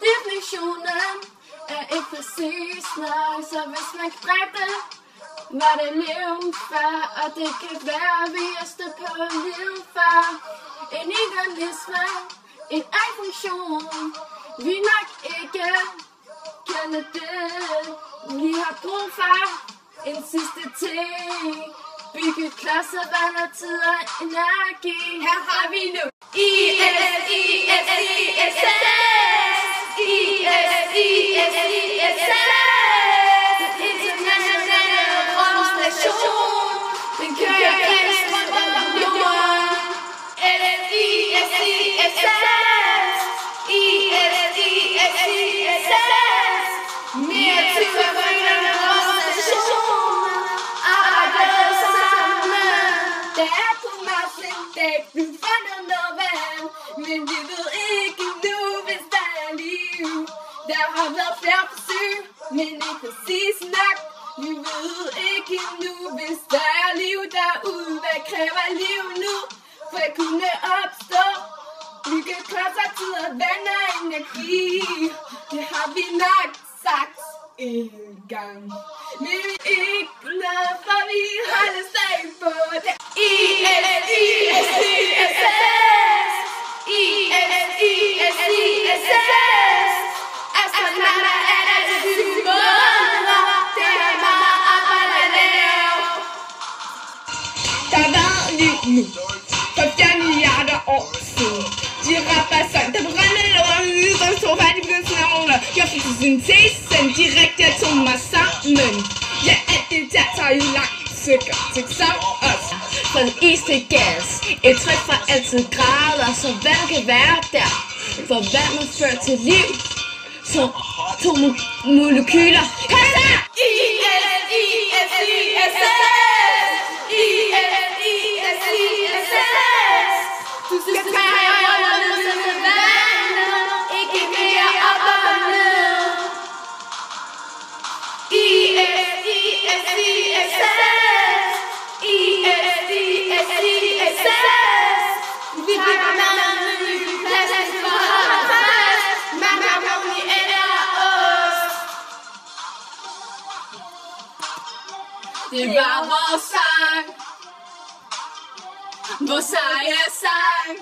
definitionen er ikke præcis nok, så hvis man kan dræbe det, var det liv før, og det kan være, at vi er stødt på liv før. En organisme, en funktion, vi nok ikke kender det. Vi har brug for en sidste ting. Bygge klodser, vand og tid og energi. Her har vi nu Internationale Rumstation. Den kører helst rundt om jorden. Mere tid for Internationale Rumstation. Arbejder sammen. Der er på Mars en dag, vi finder noget vand, men vi ved ikke nu, hvis der er liv. Der har været flere forsøg, men ikke præcis nok. Vi ved ikke nu, hvis der er liv derude. Hvad kræver liv nu, for at kunne opstå? Bygge klodser, tid og vand og energi. Det har vi nok sagt en gang. Men vi ikke noget, for vi holder sag på det. Astronauter er der til 7 måneder. Det er meget arbejde at lave. Der har været liv nu for 4 milliarder år siden. De rapper sådan, der brænder lort, som tog fat i begyndelsen af året. Jeg fik syntesen, de rigtige atomer sammen. Ja, alt det der tager jo langt til som os. Fra is til gas, et tryk fra altid grader, så vand kan være der. For vandet fører til liv, så 2 molekyler. Kom så! Du skal tage rundt med vandet, ikke mere op og ned. Vi bygger med ny plastik for at holde fast. Macaroni eller ost. Det var vores sang, vores seje sang.